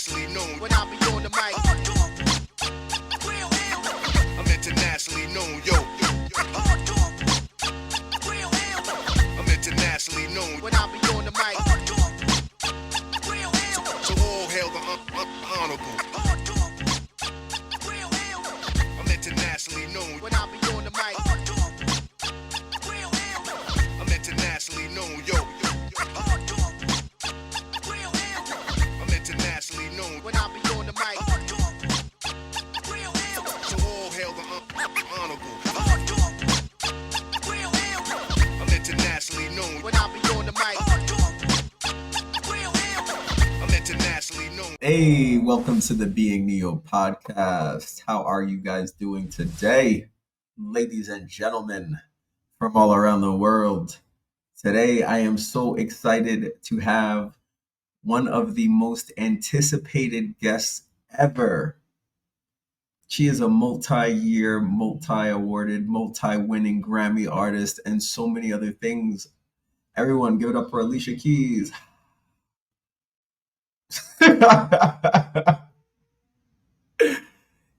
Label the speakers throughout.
Speaker 1: internationally known when I be on the mic. I'm internationally known, yo. I'm internationally known when I be on the mic. So all hail the honorable. I'm internationally known when I be on the mic. I'm internationally known, yo. I'm internationally known when I be on the mic. So all hail the honorable. I'm internationally known when I be on the mic. I'm internationally known.
Speaker 2: Hey, welcome to the Being Neo podcast. How are you guys doing today, ladies and gentlemen from all around the world? Today, I am so excited to have one of the most anticipated guests ever. She is a multi-year, multi-awarded, multi-winning Grammy artist and so many other things. Everyone, give it up for Alicia Keys.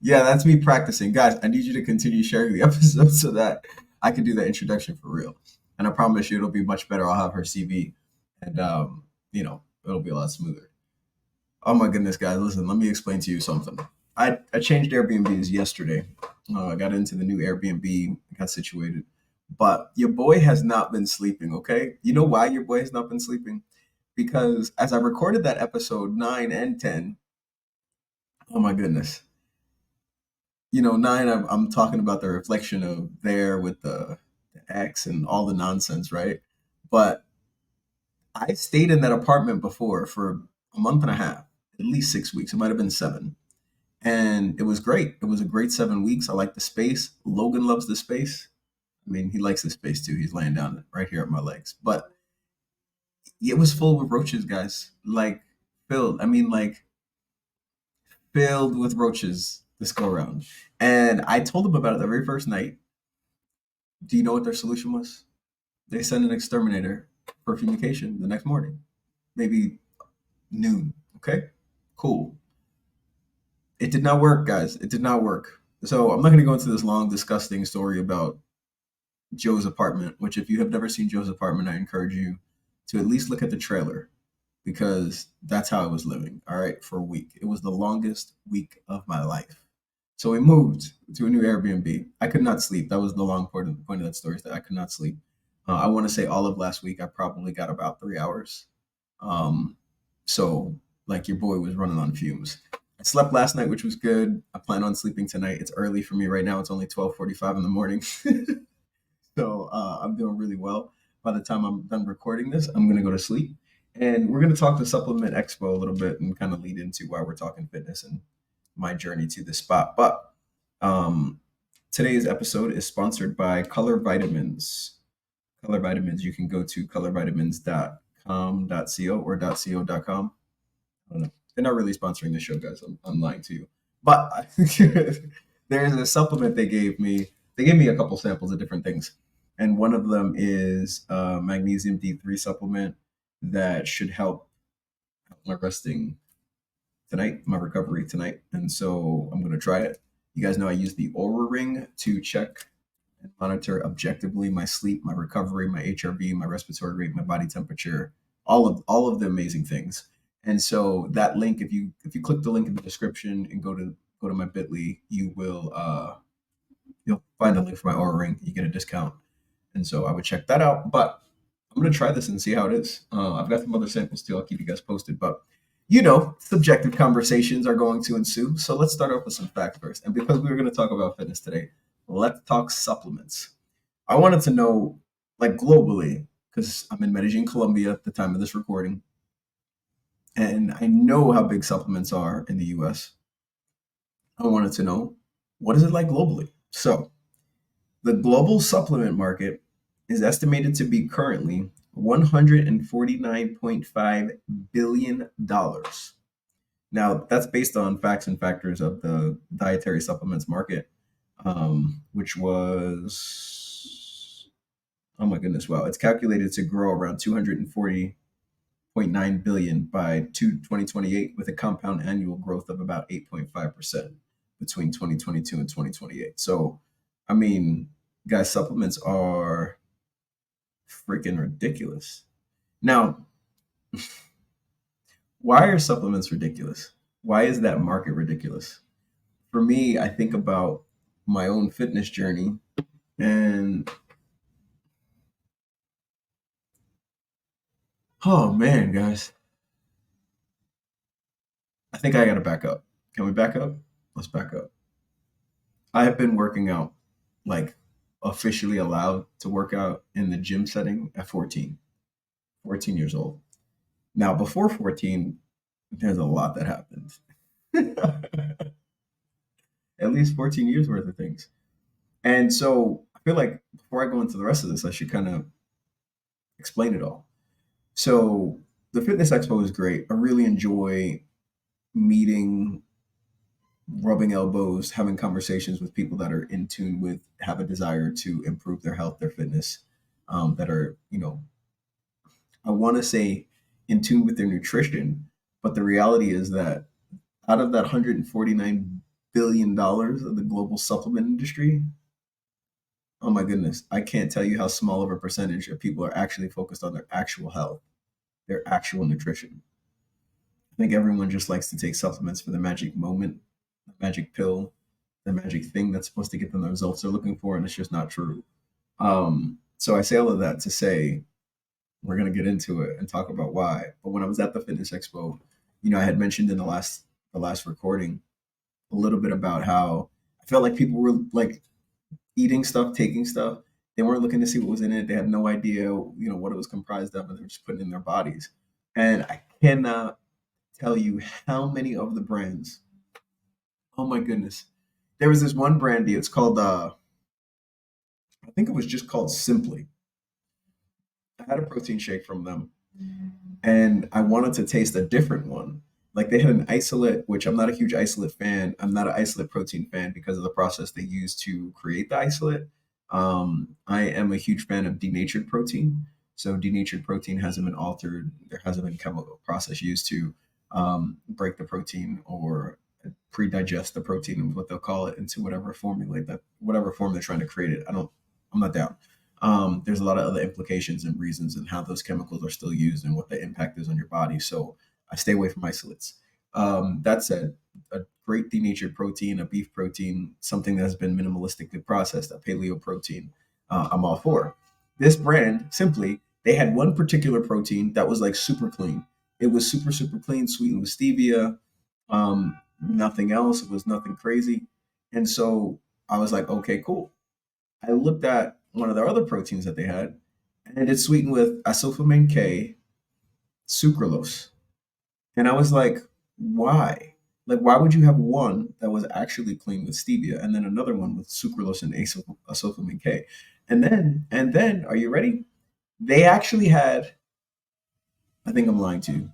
Speaker 2: Yeah, that's me practicing. Guys, I need you to continue sharing the episode so that I can do the introduction for real. And I promise you it'll be much better. I'll have her CV and, it'll be a lot smoother. Oh my goodness, guys, listen, let me explain to you something. I changed Airbnbs yesterday. I got into the new Airbnb, got situated. But your boy has not been sleeping, okay? You know why your boy has not been sleeping? Because as I recorded that episode 9 and 10, oh my goodness. 9, I'm talking about the reflection of there with the ex and all the nonsense, right? But I stayed in that apartment before for a month and a half, at least 6 weeks. It might have been 7. And it was great. It was a great 7 weeks. I like the space. Logan loves the space. I mean, he likes the space too. He's laying down right here at my legs. But it was full with roaches, guys. Like, filled. I mean, like, filled with roaches this go around. And I told them about it the very first night. Do you know what their solution was? They sent an exterminator for fumigation the next morning, maybe noon. Okay, cool. It did not work, guys. It did not work. So I'm not going to go into this long, disgusting story about Joe's apartment, which if you have never seen Joe's apartment, I encourage you to at least look at the trailer because that's how I was living, all right, for a week. It was the longest week of my life. So we moved to a new Airbnb. I could not sleep. That was the long point of that story, is that I could not sleep. I want to say all of last week, I probably got about 3 hours. So like your boy was running on fumes. I slept last night, which was good. I plan on sleeping tonight. It's early for me right now. It's only 12:45 in the morning. So I'm doing really well. By the time I'm done recording this, I'm going to go to sleep. And we're going to talk to Supplement Expo a little bit and kind of lead into why we're talking fitness and my journey to this spot. But today's episode is sponsored by Color Vitamins. Color Vitamins, you can go to colorvitamins.com.co or .co.com. I don't know. They're not really sponsoring the show, guys. I'm lying to you. But there's a supplement they gave me. They gave me a couple samples of different things. And one of them is magnesium D3 supplement that should help my resting tonight, my recovery tonight. And so I'm going to try it. You guys know I use the Aura Ring to check and monitor objectively my sleep, my recovery, my HRV, my respiratory rate, my body temperature, all of the amazing things. And so that link, if you click the link in the description and go to my bit.ly, you will you'll find a link for my Aura Ring. You get a discount. And so I would check that out. But I'm going to try this and see how it is. I've got some other samples too. I'll keep you guys posted. But, subjective conversations are going to ensue. So let's start off with some facts first. And because we were going to talk about fitness today, let's talk supplements. I wanted to know, like globally, because I'm in Medellin, Colombia at the time of this recording. And I know how big supplements are in the US. I wanted to know, what is it like globally? So the global supplement market is estimated to be currently $149.5 billion. Now, that's based on facts and factors of the dietary supplements market, which was, oh my goodness, wow. It's calculated to grow around 240 1.9 billion by 2028, with a compound annual growth of about 8.5% between 2022 and 2028. So, I mean, guys, supplements are freaking ridiculous. Now, why are supplements ridiculous? Why is that market ridiculous? For me, I think about my own fitness journey, and oh man, guys, I think I gotta back up. Can we back up? Let's back up. I have been working out, like officially allowed to work out in the gym setting at 14 years old. Now, before 14, there's a lot that happened. At least 14 years worth of things. And so I feel like before I go into the rest of this, I should kind of explain it all. So the Fitness Expo is great. I really enjoy meeting, rubbing elbows, having conversations with people that are in tune with, have a desire to improve their health, their fitness, that are, I want to say in tune with their nutrition. But the reality is that out of that $149 billion of the global supplement industry, oh my goodness, I can't tell you how small of a percentage of people are actually focused on their actual health, their actual nutrition. I think everyone just likes to take supplements for the magic moment, the magic pill, the magic thing that's supposed to get them the results they're looking for, and it's just not true. So I say all of that to say we're gonna get into it and talk about why. But when I was at the Fitness Expo, I had mentioned in the last recording a little bit about how I felt like people were like eating stuff, taking stuff. They weren't looking to see what was in it. They had no idea, what it was comprised of, and they were just putting it in their bodies. And I cannot tell you how many of the brands. Oh my goodness. There was this one brandy. It's called I think it was just called Simply. I had a protein shake from them, and I wanted to taste a different one. Like they had an isolate, which I'm not a huge isolate fan. I'm not an isolate protein fan because of the process they use to create the isolate. I am a huge fan of denatured protein. So denatured protein hasn't been altered. There hasn't been chemical process used to break the protein or pre-digest the protein, what they'll call it, into whatever formulate that, whatever form they're trying to create it. I'm not down. There's a lot of other implications and reasons and how those chemicals are still used and what the impact is on your body. So I stay away from isolates. That said, a great denatured protein, a beef protein, something that has been minimalistically processed, a paleo protein, I'm all for. This brand, Simply, they had one particular protein that was like super clean. It was super, super clean, sweetened with stevia, nothing else. It was nothing crazy. And so I was like, okay, cool. I looked at one of their other proteins that they had, and it's sweetened with acylfulmine K, sucralose. And I was like, why? Like, why would you have one that was actually clean with stevia and then another one with sucralose and acylfulmine K? And then, are you ready? They actually had, I think I'm lying to you.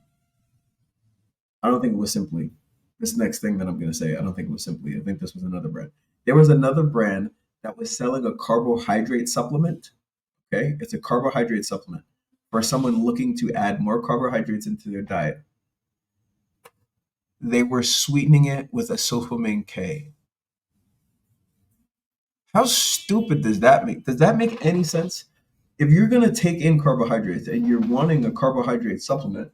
Speaker 2: I don't think it was Simply. This next thing that I'm going to say, I don't think it was Simply. I think this was another brand. There was another brand that was selling a carbohydrate supplement. Okay. It's a carbohydrate supplement for someone looking to add more carbohydrates into their diet. They were sweetening it with a sulfamine K. How stupid does that make? Does that make any sense? If you're going to take in carbohydrates and you're wanting a carbohydrate supplement,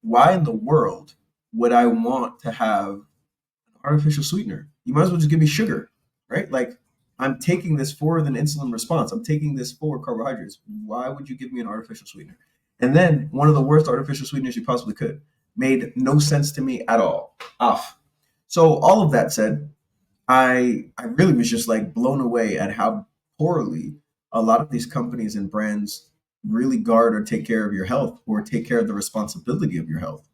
Speaker 2: why in the world would I want to have an artificial sweetener? You might as well just give me sugar, right? Like I'm taking this for an insulin response. I'm taking this for carbohydrates. Why would you give me an artificial sweetener? And then one of the worst artificial sweeteners you possibly could. Made no sense to me at all. Off. So all of that said, I really was just like blown away at how poorly a lot of these companies and brands really guard or take care of your health or take care of the responsibility of your health.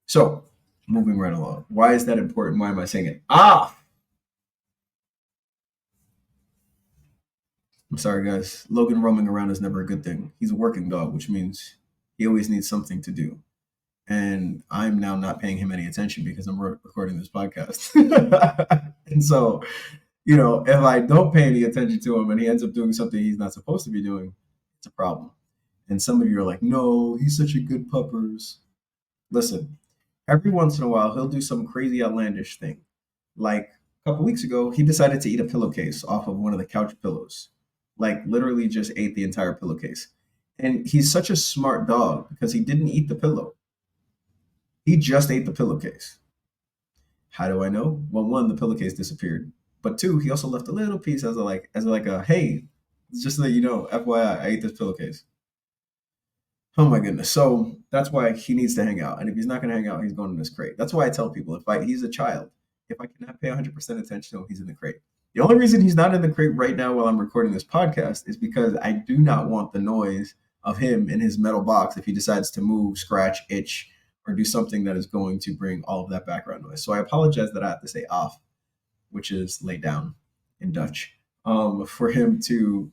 Speaker 2: So moving right along. Why is that important? Why am I saying it? I'm sorry, guys. Logan roaming around is never a good thing. He's a working dog, which means he always needs something to do. And I'm now not paying him any attention because I'm recording this podcast. And so, if I don't pay any attention to him and he ends up doing something he's not supposed to be doing, it's a problem. And some of you are like, no, he's such a good puppers. Listen, every once in a while, he'll do some crazy outlandish thing. Like a couple weeks ago, he decided to eat a pillowcase off of one of the couch pillows. Like literally just ate the entire pillowcase. And he's such a smart dog because he didn't eat the pillow. He just ate the pillowcase. How do I know? Well, one, the pillowcase disappeared. But two, he also left a little piece as like a hey, just so that you know, FYI, I ate this pillowcase. Oh my goodness. So that's why he needs to hang out. And if he's not going to hang out, he's going in this crate. That's why I tell people he's a child, if I cannot pay 100% attention to him, he's in the crate. The only reason he's not in the crate right now while I'm recording this podcast is because I do not want the noise of him in his metal box if he decides to move, scratch, itch, or do something that is going to bring all of that background noise. So I apologize that I have to say off, which is lay down in Dutch, for him to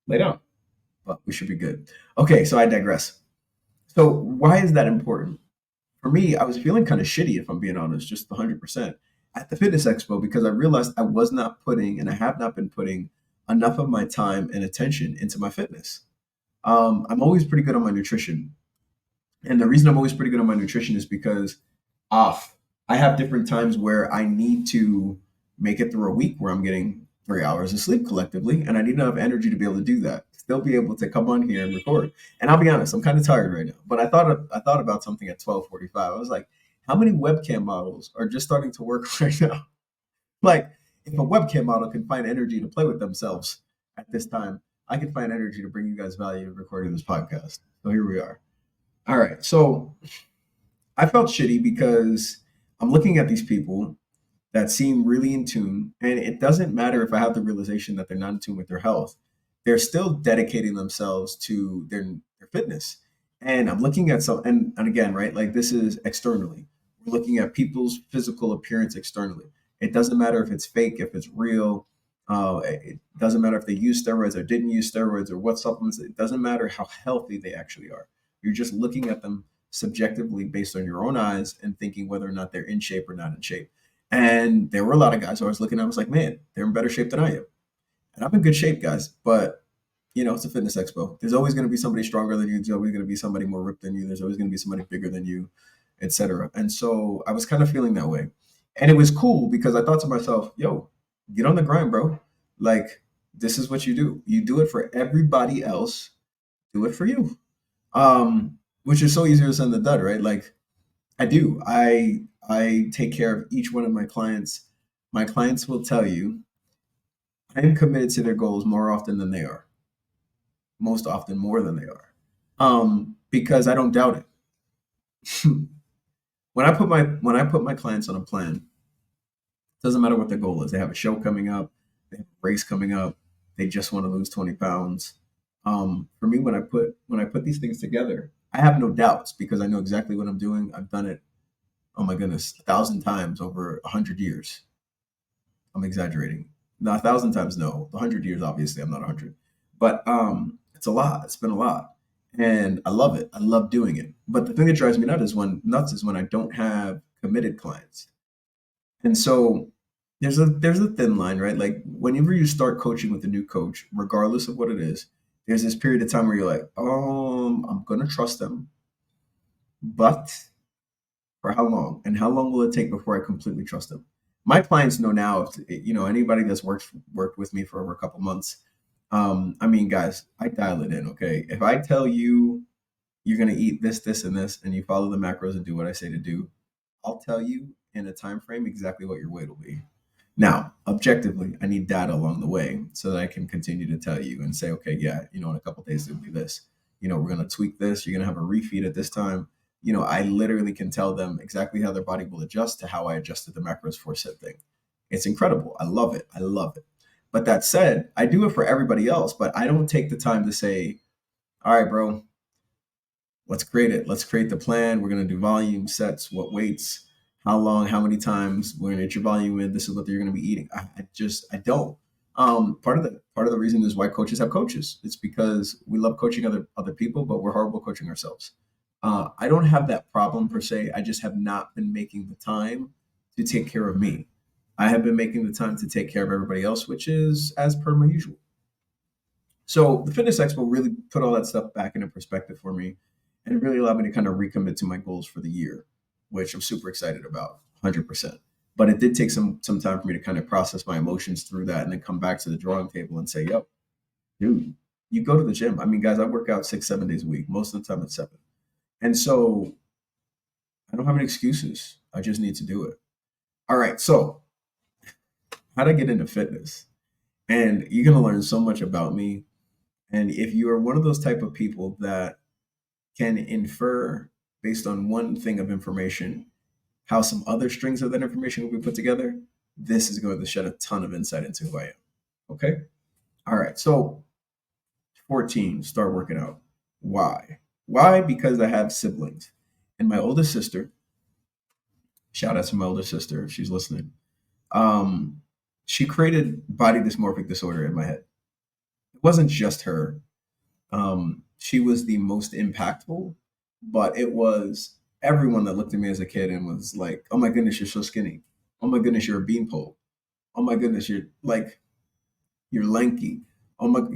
Speaker 2: lay down. But we should be good. Okay, so I digress. So why is that important? For me, I was feeling kind of shitty, if I'm being honest, just 100% at the fitness expo because I realized I was not putting, and I have not been putting enough of my time and attention into my fitness. I'm always pretty good on my nutrition. And the reason I'm always pretty good on my nutrition is because off, I have different times where I need to make it through a week where I'm getting 3 hours of sleep collectively, and I need enough energy to be able to do that. Still be able to come on here and record. And I'll be honest, I'm kind of tired right now. But I thought about something at 12:45. I was like, how many webcam models are just starting to work right now? Like, if a webcam model can find energy to play with themselves at this time, I can find energy to bring you guys value in recording this podcast. So here we are. All right. So I felt shitty because I'm looking at these people that seem really in tune. And it doesn't matter if I have the realization that they're not in tune with their health, they're still dedicating themselves to their fitness. And I'm looking at some, and again, right, like this is externally. We're looking at people's physical appearance externally. It doesn't matter if it's fake, if it's real. It doesn't matter if they use steroids or didn't use steroids or what supplements. It doesn't matter how healthy they actually are. You're just looking at them subjectively based on your own eyes and thinking whether or not they're in shape or not in shape. And there were a lot of guys who I was looking at, I was like, man, they're in better shape than I am. And I'm in good shape, guys. But, it's a fitness expo. There's always going to be somebody stronger than you. There's always going to be somebody more ripped than you. There's always going to be somebody bigger than you, etc. And so I was kind of feeling that way. And it was cool because I thought to myself, yo, get on the grind, bro. Like, this is what you do. You do it for everybody else. Do it for you. Which is so easier said than done, right? Like, I do. I take care of each one of my clients. My clients will tell you I am committed to their goals more often than they are. Most often more than they are. Because I don't doubt it. When I put my clients on a plan, it doesn't matter what their goal is. They have a show coming up, they have a race coming up, they just want to lose 20 pounds. For me, when I put these things together, I have no doubts because I know exactly what I'm doing. I've done it, oh my goodness, 1,000 times over 100 years. I'm exaggerating. No, 1,000 times no. 100 years, obviously, I'm not 100, but it's a lot. It's been a lot, and I love it. I love doing it. But the thing that drives me nuts is when I don't have committed clients, and so there's a thin line, right? Like whenever you start coaching with a new coach, regardless of what it is, there's this period of time where you're like, I'm gonna trust them, but for how long? And how long will it take before I completely trust them? My clients know now, if anybody that's worked with me for over a couple months. I mean, guys, I dial it in. Okay, if I tell you you're gonna eat this, this, and this, and you follow the macros and do what I say to do, I'll tell you in a time frame exactly what your weight will be. Now, objectively, I need data along the way so that I can continue to tell you and say, okay, yeah, in a couple of days it'll be this. We're gonna tweak this. You're gonna have a refeed at this time. I literally can tell them exactly how their body will adjust to how I adjusted the macros for said thing. It's incredible. I love it. I love it. But that said, I do it for everybody else, but I don't take the time to say, all right, bro, let's create it. Let's create the plan. We're going to do volume sets, what weights, how long, how many times. We're going to get your volume in. This is what you're going to be eating. I don't. Part of the reason is why coaches have coaches. It's because we love coaching other people, but we're horrible coaching ourselves. I don't have that problem per se. I just have not been making the time to take care of me. I have been making the time to take care of everybody else, which is as per my usual. So the fitness expo really put all that stuff back into perspective for me, and it really allowed me to kind of recommit to my goals for the year, which I'm super excited about, 100%. But it did take some time for me to kind of process my emotions through that, and then come back to the drawing table and say, "Yo, dude, you go to the gym." I mean, guys, I work out 6, 7 days a week. Most of the time, it's 7, and so I don't have any excuses. I just need to do it. All right, so how to get into fitness, and you're gonna learn so much about me. And if you are one of those type of people that can infer based on one thing of information how some other strings of that information will be put together, this is going to shed a ton of insight into who I am. Okay? All right. So 14, start working out. Why? Why? Because I have siblings. And my oldest sister, shout out to my older sister if she's listening. Um, she created body dysmorphic disorder in my head. It wasn't just her. She was the most impactful, but it was everyone that looked at me as a kid and was like, "Oh my goodness, you're so skinny. Oh my goodness, you're a beanpole. Oh my goodness, you're lanky.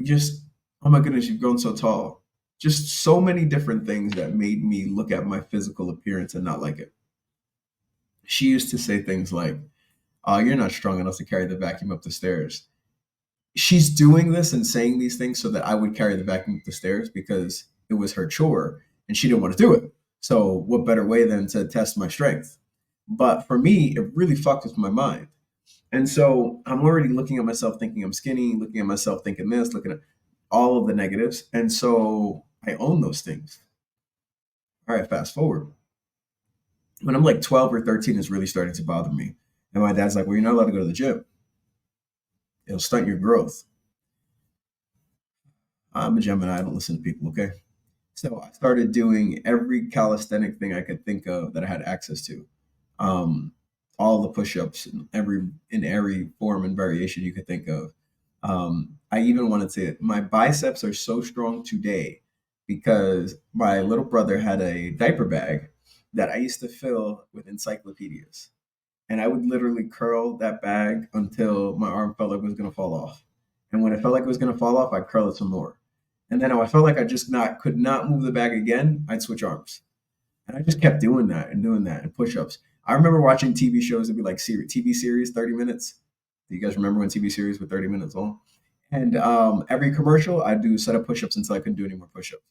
Speaker 2: Just oh my goodness, you've grown so tall." Just so many different things that made me look at my physical appearance and not like it. She used to say things like, "Oh, you're not strong enough to carry the vacuum up the stairs." She's doing this and saying these things so that I would carry the vacuum up the stairs because it was her chore and she didn't want to do it. So what better way than to test my strength? But for me, it really fucked with my mind. And so I'm already looking at myself thinking I'm skinny, looking at myself thinking this, looking at all of the negatives. And so I own those things. All right, fast forward. When I'm like 12 or 13, it's really starting to bother me. And my dad's like, "Well, you're not allowed to go to the gym. It'll stunt your growth." I'm a Gemini. I don't listen to people, okay? So I started doing every calisthenic thing I could think of that I had access to. Um, all the push-ups in every form and variation you could think of. I even wanted to. My biceps are so strong today because my little brother had a diaper bag that I used to fill with encyclopedias, and I would literally curl that bag until my arm felt like it was gonna fall off. And when it felt like it was gonna fall off, I'd curl it some more. And then when I felt like I just not could not move the bag again, I'd switch arms. And I just kept doing that and push-ups. I remember watching TV shows that be like TV series, 30 minutes. Do you guys remember when TV series were 30 minutes long? And every commercial, I'd do a set of push-ups until I couldn't do any more push-ups.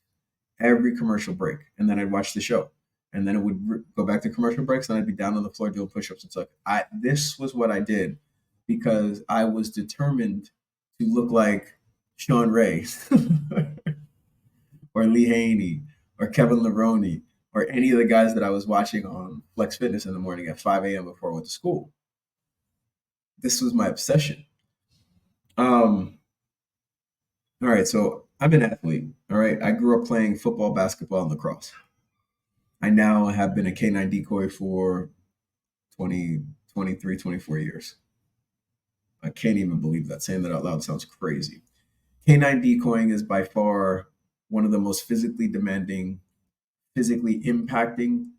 Speaker 2: Every commercial break. And then I'd watch the show. And then it would go back to commercial breaks, and I'd be down on the floor doing push-ups. And so this was what I did because I was determined to look like Sean Ray or Lee Haney or Kevin Levrone or any of the guys that I was watching on Flex Fitness in the morning at 5 a.m. before I went to school. This was my obsession. Um, all right, so I'm an athlete. All right, I grew up playing football, basketball, and lacrosse. I now have been a K9 decoy for 20, 23, 24 years. I can't even believe that. Saying that out loud sounds crazy. K9 decoying is by far one of the most physically demanding, physically impacting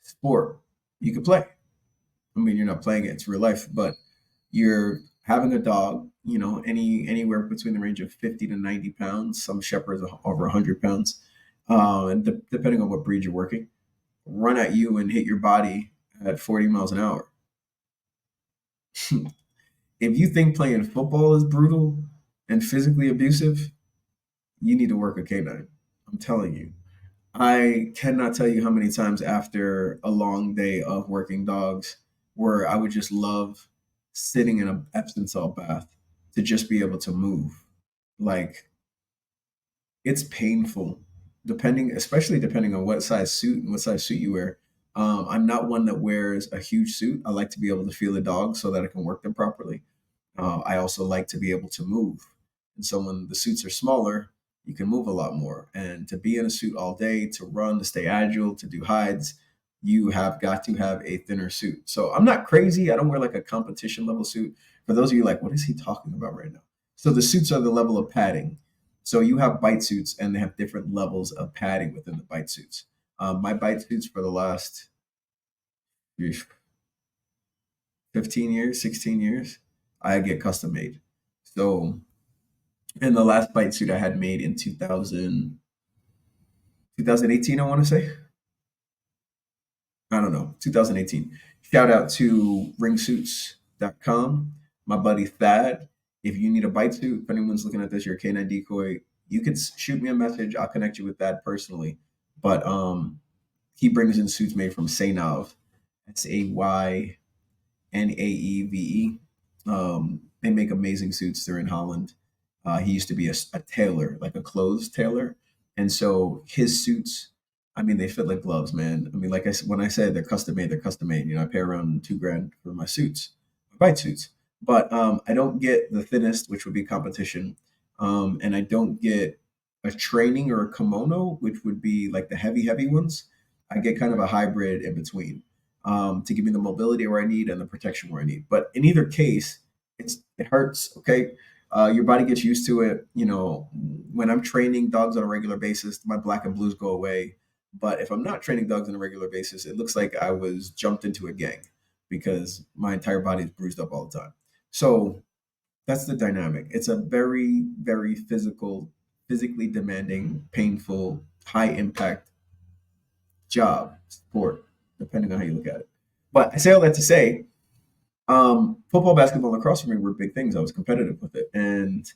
Speaker 2: sport you could play. I mean, you're not playing it; it's real life, but you're having a dog. Anywhere between the range of 50 to 90 pounds. Some shepherds are over 100 pounds, and depending on what breed you're working, run at you and hit your body at 40 miles an hour. If you think playing football is brutal and physically abusive, you need to work a K9. I'm telling you. I cannot tell you how many times after a long day of working dogs where I would just love sitting in an Epsom salt bath to just be able to move. Like it's painful, especially depending on what size suit and what size suit you wear. I'm not one that wears a huge suit. I like to be able to feel a dog so that I can work them properly. I also like to be able to move. And so when the suits are smaller, you can move a lot more. And to be in a suit all day, to run, to stay agile, to do hides, you have got to have a thinner suit. So I'm not crazy. I don't wear like a competition level suit. For those of you like, what is he talking about right now? So the suits are the level of padding. So you have bite suits and they have different levels of padding within the bite suits. My bite suits for the last 15 years, 16 years, I get custom made. So And the last bite suit I had made in 2018, I want to say. I don't know, 2018. Shout out to ringsuits.com. My buddy Thad. If you need a bite suit, if anyone's looking at this, you're a K9 decoy, you could shoot me a message. I'll connect you with Thad personally. But he brings in suits made from Saynav, Saynaeve. They make amazing suits. They're in Holland. He used to be a tailor, like a clothes tailor, and so his suits, I mean, they fit like gloves, man. I mean, like when I said they're custom made, they're custom made. You know, I pay around 2 grand for my suits, my bite suits, but I don't get the thinnest, which would be competition, and I don't get a training or a kimono, which would be like the heavy ones. I get kind of a hybrid in between to give me the mobility where I need and the protection where I need. But in either case, it hurts. Okay, your body gets used to it. You know, when I'm training dogs on a regular basis, my black and blues go away. But if I'm not training dogs on a regular basis, it looks like I was jumped into a gang because my entire body is bruised up all the time. So that's the dynamic. It's a very physically demanding, painful, high impact job, sport, depending on how you look at it. But I say all that to say, football, basketball, and lacrosse for me were big things. I was competitive with it, and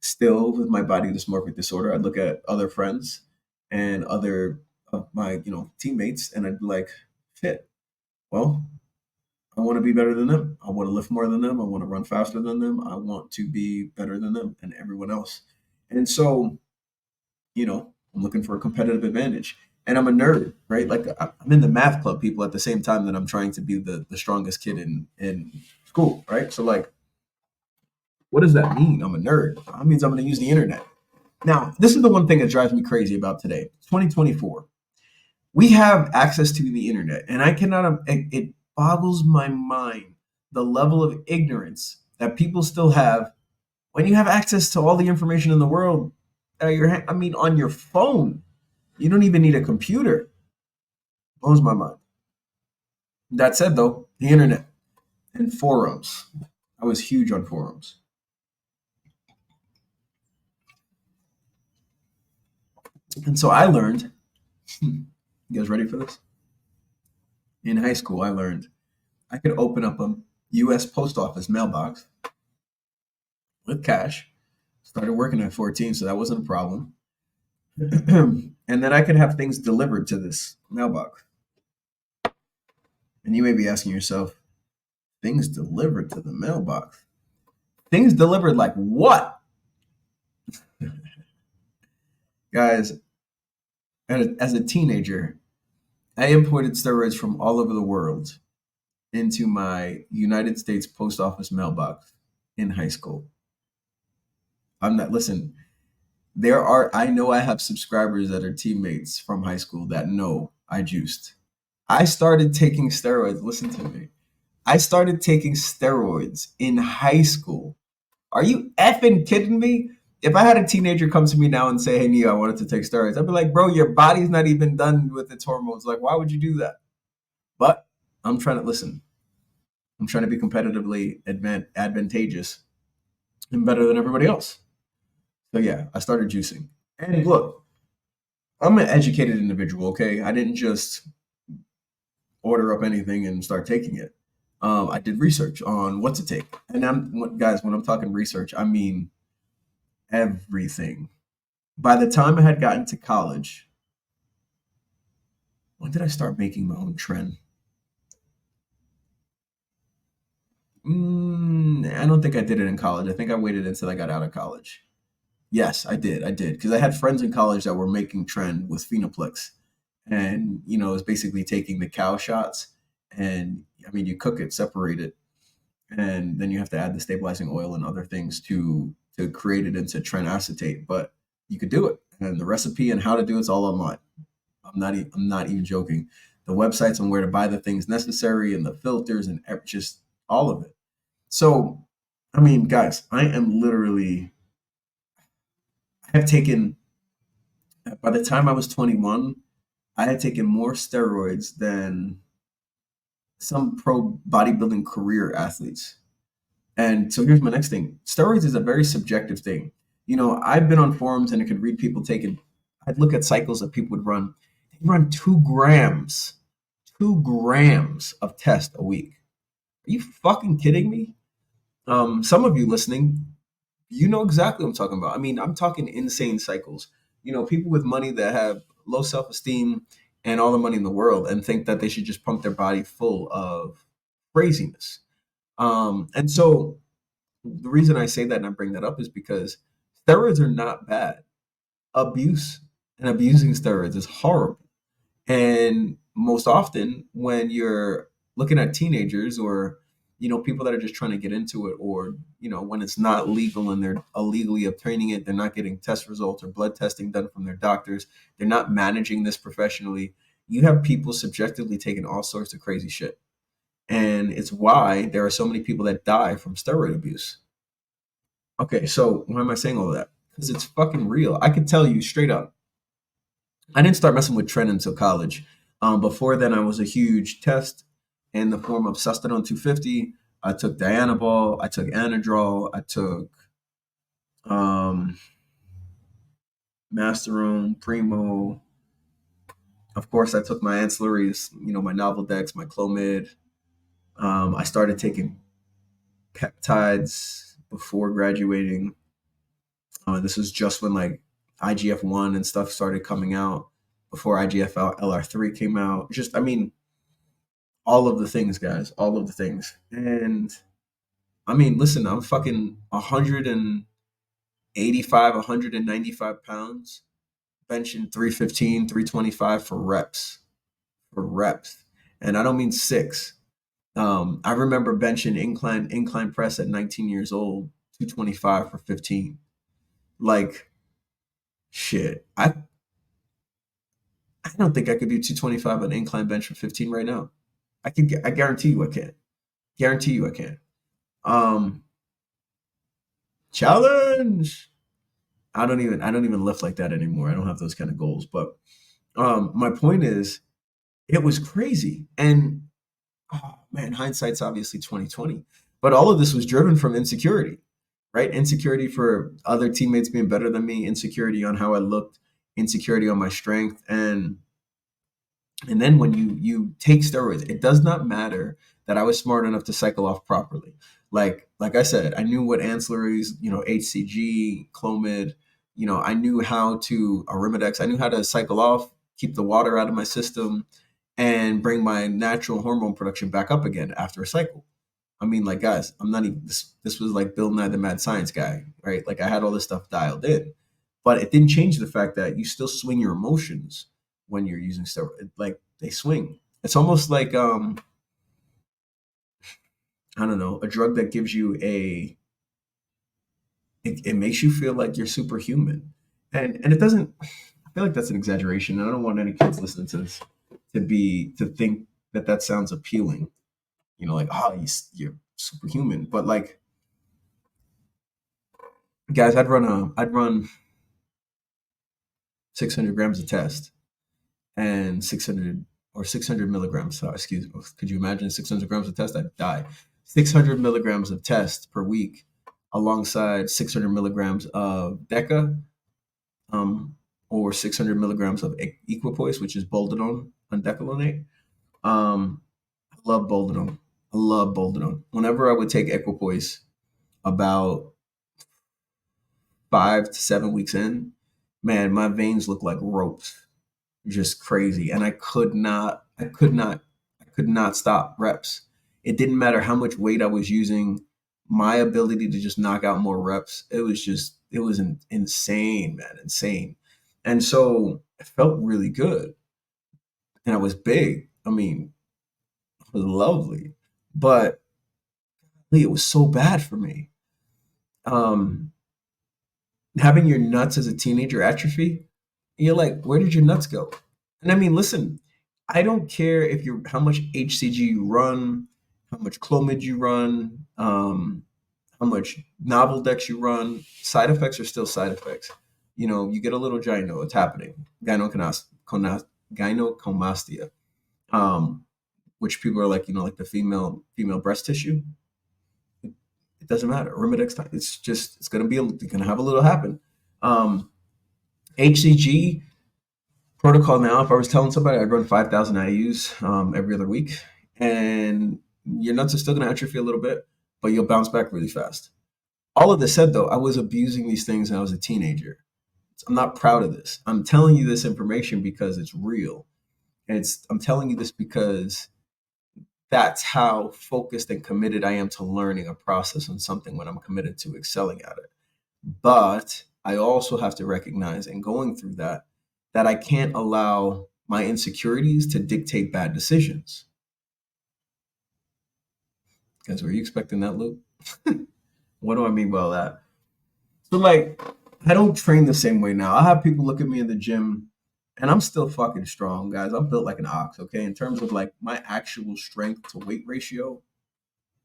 Speaker 2: still with my body dysmorphic disorder, I'd look at other friends and other of my teammates, and I'd be like, shit. Well, I want to be better than them. I want to lift more than them. I want to run faster than them. I want to be better than them and everyone else. And so, I'm looking for a competitive advantage. And I'm a nerd, right? Like I'm in the math club people at the same time that I'm trying to be the strongest kid in school, right? So like, what does that mean? I'm a nerd. That means I'm going to use the internet. Now, this is the one thing that drives me crazy about today. 2024. We have access to the internet, and I cannot. It boggles my mind the level of ignorance that people still have when you have access to all the information in the world. I mean, on your phone, you don't even need a computer. Blows my mind. That said, though, the internet and forums. I was huge on forums. And so I learned, you guys ready for this? In high school, I learned I could open up a U.S. post office mailbox with cash. Started working at 14, so that wasn't a problem. And then I could have things delivered to this mailbox. And you may be asking yourself, things delivered to the mailbox? Things delivered like what? Guys, as a teenager, I imported steroids from all over the world into my United States post office mailbox in high school. I'm not, listen, I know I have subscribers that are teammates from high school that know I juiced. I started taking steroids. Listen to me. I started taking steroids in high school. Are you effing kidding me? If I had a teenager come to me now and say, "Hey, Neo, I wanted to take steroids," I'd be like, "Bro, your body's not even done with its hormones. Like, why would you do that?" But I'm trying to listen. I'm trying to be competitively advantageous and better than everybody else. So yeah, I started juicing. And look, I'm an educated individual. Okay, I didn't just order up anything and start taking it. I did research on what to take, and guys, when I'm talking research, I mean everything. By the time I had gotten to college, when did I start making my own trend? I don't think I did it in college. I think I waited until I got out of college. Yes, I did. I did because I had friends in college that were making trend with Phenoplex, and it's basically taking the cow shots, and I mean you cook it, separate it, and then you have to add the stabilizing oil and other things to create it into tren acetate. But you could do it, and the recipe and how to do it's all online. I'm not even joking. The websites on where to buy the things necessary and the filters and just all of it. So, I mean, guys, I am literally. I have taken. By the time I was 21, I had taken more steroids than some pro bodybuilding career athletes. And so here's my next thing. Steroids is a very subjective thing. I've been on forums and I could read people taking. I'd look at cycles that people would run. They run 2 grams, 2 grams of test a week. Are you fucking kidding me? Some of you listening, you know exactly what I'm talking about. I mean, I'm talking insane cycles. People with money that have low self esteem and all the money in the world and think that they should just pump their body full of craziness. And so the reason I say that and I bring that up is because steroids are not bad. Abuse and abusing steroids is horrible. And most often, when you're looking at teenagers or people that are just trying to get into it, or when it's not legal and they're illegally obtaining it, they're not getting test results or blood testing done from their doctors, they're not managing this professionally. You have people subjectively taking all sorts of crazy shit, and it's why there are so many people that die from steroid abuse. Okay, so why am I saying all of that? Because it's fucking real. I could tell you straight up, I didn't start messing with Tren until college. Before then, I was a huge test in the form of Sustanon 250. I took Dianabol. I took Anadrol. I took um, Masterone, Primo. Of course, I took my ancillaries, my Novaldex, my Clomid. I started taking peptides before graduating. This was just when like IGF-1 and stuff started coming out, before IGF LR3 came out. Just, I mean, all of the things, guys, all of the things. And I mean, listen, I'm fucking 185, 195 pounds, benching 315, 325 for reps, for reps. And I don't mean six. I remember benching incline press at 19 years old, 225 for 15. Like, shit. I don't think I could do 225 on incline bench for 15 right now. I guarantee you I can. Guarantee you I can. Um, Challenge. I don't even lift like that anymore. I don't have those kind of goals. But my point is, it was crazy. And oh man, hindsight's obviously 2020. But all of this was driven from insecurity, right? Insecurity for other teammates being better than me, insecurity on how I looked, insecurity on my strength, and then when you take steroids, it does not matter that I was smart enough to cycle off properly. Like I said, I knew what ancillaries, HCG, Clomid, I knew how to Arimidex. I knew how to cycle off, keep the water out of my system, and bring my natural hormone production back up again after a cycle. I mean, like guys, I'm not even this was like Bill Nye the Mad Science Guy, right? Like I had all this stuff dialed in. But it didn't change the fact that you still swing your emotions when you're using steroids. Like they swing. It's almost like I don't know, a drug that gives you it makes you feel like you're superhuman. And it doesn't, I feel like that's an exaggeration. I don't want any kids listening to this to think that that sounds appealing. Like, oh, you're superhuman. But like, guys, I'd run 600 grams of test and 600 or 600 milligrams. Excuse me. Could you imagine 600 grams of test? I'd die. 600 milligrams of test per week, alongside 600 milligrams of Deca, um, or 600 milligrams of Equipoise, which is Boldenone undecalonate. I love Boldenone. I love Boldenone. Whenever I would take Equipoise, about 5 to 7 weeks in, man, my veins look like ropes, just crazy. And I could not stop reps. It didn't matter how much weight I was using, my ability to just knock out more reps, it was insane, man, insane. And so it felt really good. And I was big. I mean, it was lovely. But it was so bad for me. Um, Having your nuts as a teenager atrophy, you're like, where did your nuts go? And I mean, listen, I don't care if you're how much HCG you run, how much Clomid you run, how much novel decks you run. Side effects are still side effects. You get a little gyno, it's happening. Gynecomastia, um, which people are like, like the female breast tissue. It doesn't matter. Arimidex time. It's gonna be it's gonna have a little happen. Um, HCG protocol now. If I was telling somebody I'd run 5,000 IUs every other week, and your nuts are still gonna atrophy a little bit, but you'll bounce back really fast. All of this said, though, I was abusing these things when I was a teenager. I'm not proud of this. I'm telling you this information because it's real. And I'm telling you this because that's how focused and committed I am to learning a process and something when I'm committed to excelling at it. But I also have to recognize in going through that that I can't allow my insecurities to dictate bad decisions. Guys, were you expecting that, Luke? What do I mean by that? So, like, I don't train the same way now. I have people look at me in the gym, and I'm still fucking strong, guys. I'm built like an ox, okay? In terms of like my actual strength to weight ratio,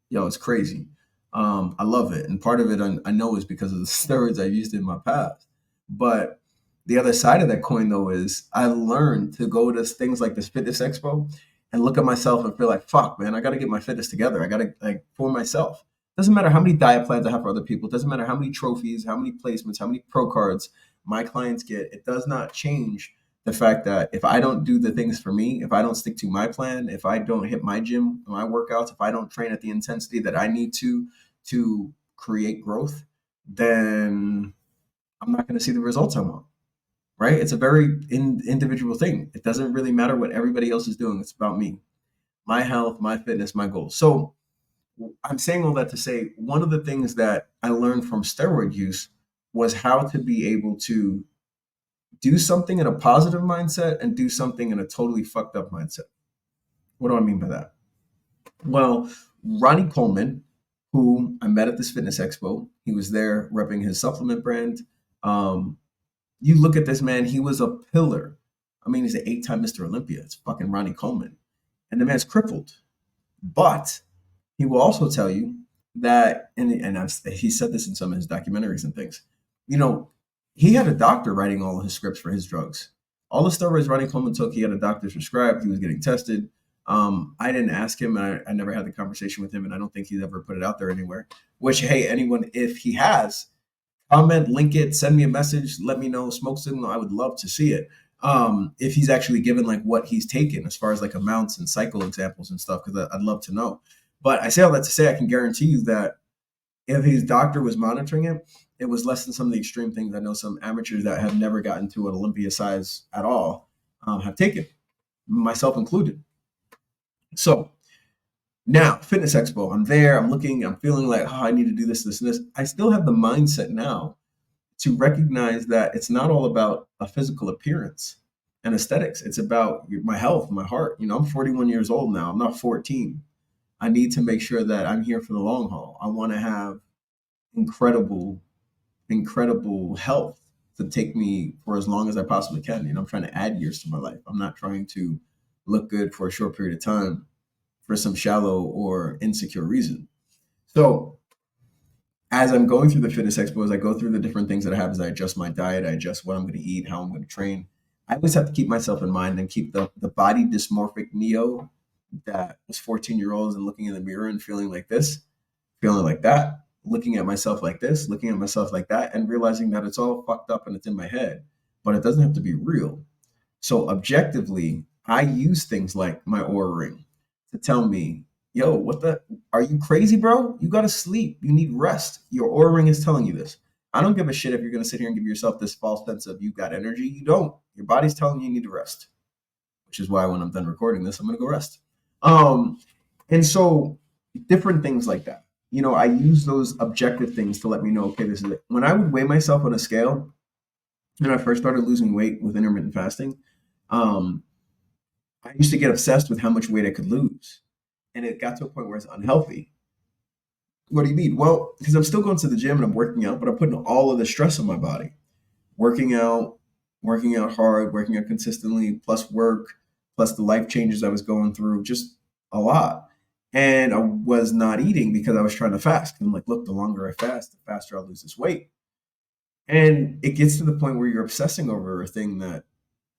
Speaker 2: yo, it's crazy. I love it, and part of it I know is because of the steroids I used in my past. But the other side of that coin, though, is I learned to go to things like this fitness expo and look at myself and feel like, fuck, man, I got to get my fitness together. I got to like for myself. Doesn't matter how many diet plans I have for other people. Doesn't matter how many trophies, how many placements, how many pro cards my clients get. It does not change the fact that if I don't do the things for me, if I don't stick to my plan, if I don't hit my gym, my workouts, if I don't train at the intensity that I need to create growth, then I'm not going to see the results I want. Right? It's a very individual thing. It doesn't really matter what everybody else is doing. It's about me, my health, my fitness, my goals. So I'm saying all that to say one of the things that I learned from steroid use was how to be able to do something in a positive mindset and do something in a totally fucked up mindset. What do I mean by that? Well, Ronnie Coleman, who I met at this fitness expo, he was there repping his supplement brand. Um, you look at this man, he was a pillar. I mean, he's an 8-time Mr. Olympia. It's fucking Ronnie Coleman. And the man's crippled. But he will also tell you that, he said this in some of his documentaries and things, you know, he had a doctor writing all of his scripts for his drugs. All the steroids Ronnie Coleman took, he had a doctor prescribed. He was getting tested. I didn't ask him, and I never had the conversation with him, and I don't think he's ever put it out there anywhere. Which, hey, anyone, if he has, comment, link it, send me a message, let me know, smoke signal. I would love to see it. If he's actually given like what he's taken as far as like amounts and cycle examples and stuff, because I'd love to know. But I say all that to say I can guarantee you that if his doctor was monitoring him, it was less than some of the extreme things I know some amateurs that have never gotten to an Olympia size at all have taken, myself included. So now, Fitness Expo, I'm there, I'm looking, I'm feeling like, oh, I need to do this, this, and this. I still have the mindset now to recognize that it's not all about a physical appearance and aesthetics. It's about my health, my heart. You know, I'm 41 years old now. I'm not 14. I need to make sure that I'm here for the long haul. I want to have incredible, incredible health to take me for as long as I possibly can. You know, I'm trying to add years to my life. I'm not trying to look good for a short period of time for some shallow or insecure reason. So as I'm going through the fitness expo, as I go through the different things that I have, as I adjust my diet, I adjust what I'm going to eat, how I'm going to train. I always have to keep myself in mind and keep the body dysmorphic Neo that was 14-year-olds and looking in the mirror and feeling like this, feeling like that, looking at myself like this, looking at myself like that, and realizing that it's all fucked up and it's in my head, but it doesn't have to be real. So objectively, I use things like my Aura ring to tell me, yo, what the, are you crazy, bro? You gotta sleep. You need rest. Your Aura ring is telling you this. I don't give a shit if you're gonna sit here and give yourself this false sense of you got energy. You don't. Your body's telling you need to rest, which is why when I'm done recording this, I'm gonna go rest. And so different things like that. You know, I use those objective things to let me know, okay, this is it. When I would weigh myself on a scale, when I first started losing weight with intermittent fasting, um, I used to get obsessed with how much weight I could lose. And it got to a point where it's unhealthy. What do you mean? Well, because I'm still going to the gym and I'm working out, but I'm putting all of the stress on my body. Working out, working out hard, working out consistently, plus work, plus the life changes I was going through, just a lot. And I was not eating because I was trying to fast. And I'm like, look, the longer I fast, the faster I'll lose this weight. And it gets to the point where you're obsessing over a thing that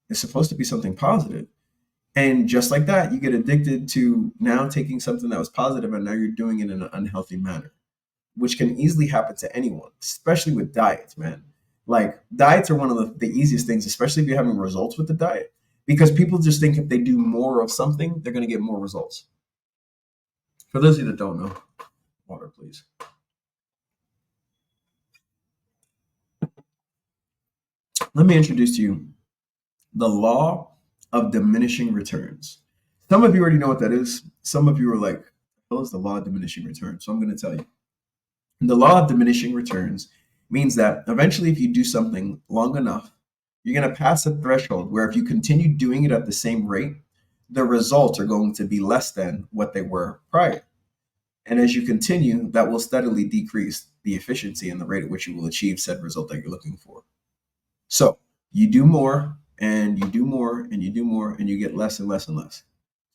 Speaker 2: is supposed to be something positive. And just like that, you get addicted to now taking something that was positive and now you're doing it in an unhealthy manner. which can easily happen to anyone, especially with diets, man. Like diets are one of the easiest things, especially if you're having results with the diet, because people just think if they do more of something, they're going to get more results. For those of you that don't know, water, please. Let me introduce to you the law of diminishing returns. Some of you already know what that is. Some of you are like, what is the law of diminishing returns? So I'm going to tell you. The law of diminishing returns means that eventually, if you do something long enough, you're going to pass a threshold where if you continue doing it at the same rate, the results are going to be less than what they were prior. And as you continue, that will steadily decrease the efficiency and the rate at which you will achieve said result that you're looking for. So you do more and you do more and you do more and you get less and less and less.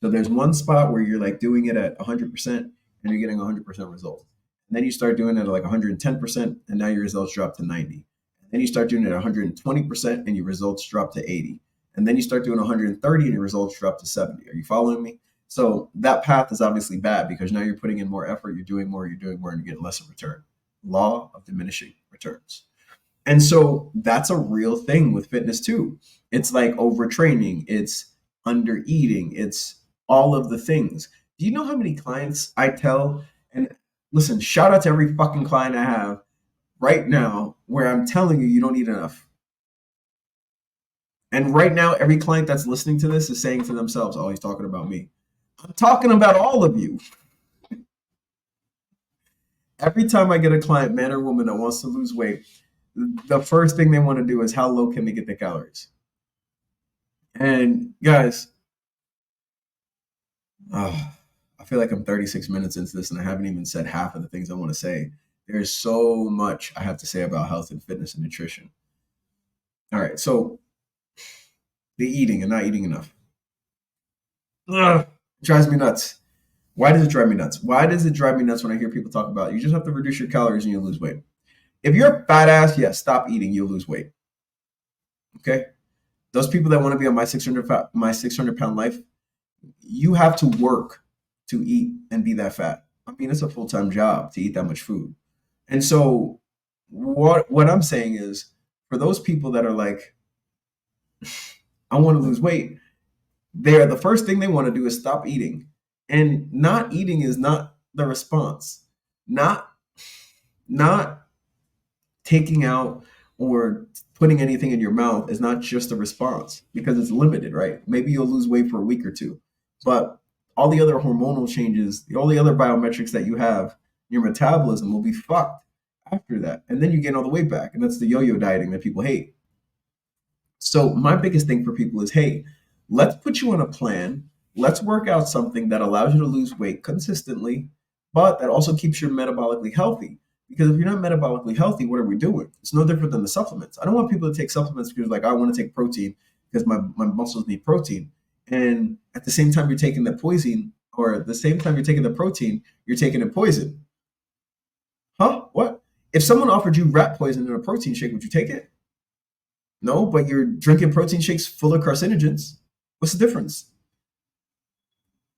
Speaker 2: So there's one spot where you're like doing it at 100% and you're getting 100% results. And then you start doing it at like 110% and now your results drop to 90. And then you start doing it at 120% and your results drop to 80. And then you start doing 130 and your results drop to 70. Are you following me? So that path is obviously bad because now you're putting in more effort, you're doing more, and you're getting less in return. Law of diminishing returns. And so that's a real thing with fitness too. It's like overtraining, it's under eating, it's all of the things. Do you know how many clients I tell? And listen, shout out to every fucking client I have right now where I'm telling you, you don't eat enough. And right now, every client that's listening to this is saying to themselves, oh, he's talking about me. I'm talking about all of you. Every time I get a client, man or woman, that wants to lose weight, the first thing they want to do is how low can they get their calories? And guys, I feel like I'm 36 minutes into this and I haven't even said half of the things I want to say. There's so much I have to say about health and fitness and nutrition. All right, so the eating and not eating enough. Ugh, it drives me nuts. Why does it drive me nuts? Why does it drive me nuts when I hear people talk about you just have to reduce your calories and you'll lose weight? If you're a fat ass, yeah, stop eating, you'll lose weight. Okay? Those people that want to be on my 600 pound life, you have to work to eat and be that fat. I mean, it's a full-time job to eat that much food. And so what I'm saying is for those people that are like, I want to lose weight, the first thing they want to do is stop eating. And not eating is not the response. Not taking out or putting anything in your mouth is not just a response because it's limited, right? Maybe you'll lose weight for a week or two, but all the other hormonal changes, all the other biometrics that you have, your metabolism will be fucked after that. And then you gain all the weight back. And that's the yo-yo dieting that people hate. So my biggest thing for people is, hey, let's put you on a plan. Let's work out something that allows you to lose weight consistently, but that also keeps you metabolically healthy. Because if you're not metabolically healthy, what are we doing? It's no different than the supplements. I don't want people to take supplements because like I want to take protein because my muscles need protein. And at the same time you're taking the poison, or at the same time you're taking the protein, you're taking the poison. Huh? What? If someone offered you rat poison in a protein shake, would you take it? No, but you're drinking protein shakes full of carcinogens. What's the difference?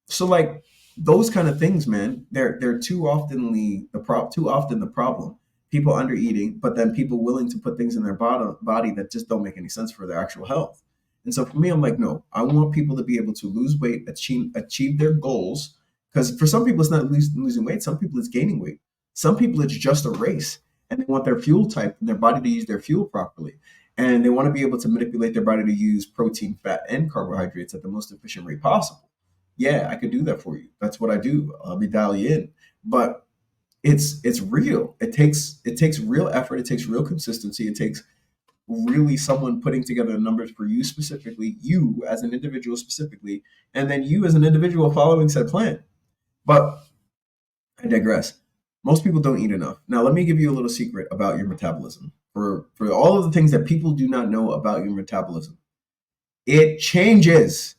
Speaker 2: So like those kind of things, man, they're too often the problem. People under eating, but then people willing to put things in their body that just don't make any sense for their actual health. And so for me, I'm like, no, I want people to be able to lose weight, achieve their goals. Because for some people, it's not losing weight. Some people, it's gaining weight. Some people, it's just a race, and they want their fuel type and their body to use their fuel properly. And they want to be able to manipulate their body to use protein, fat, and carbohydrates at the most efficient rate possible. Yeah, I could do that for you. That's what I do. I'll be dial you in. But it's real. It takes real effort. It takes real consistency. It takes really someone putting together the numbers for you specifically, you as an individual specifically, and then you as an individual following said plan. But I digress. Most people don't eat enough. Now, let me give you a little secret about your metabolism. For all of the things that people do not know about your metabolism, it changes.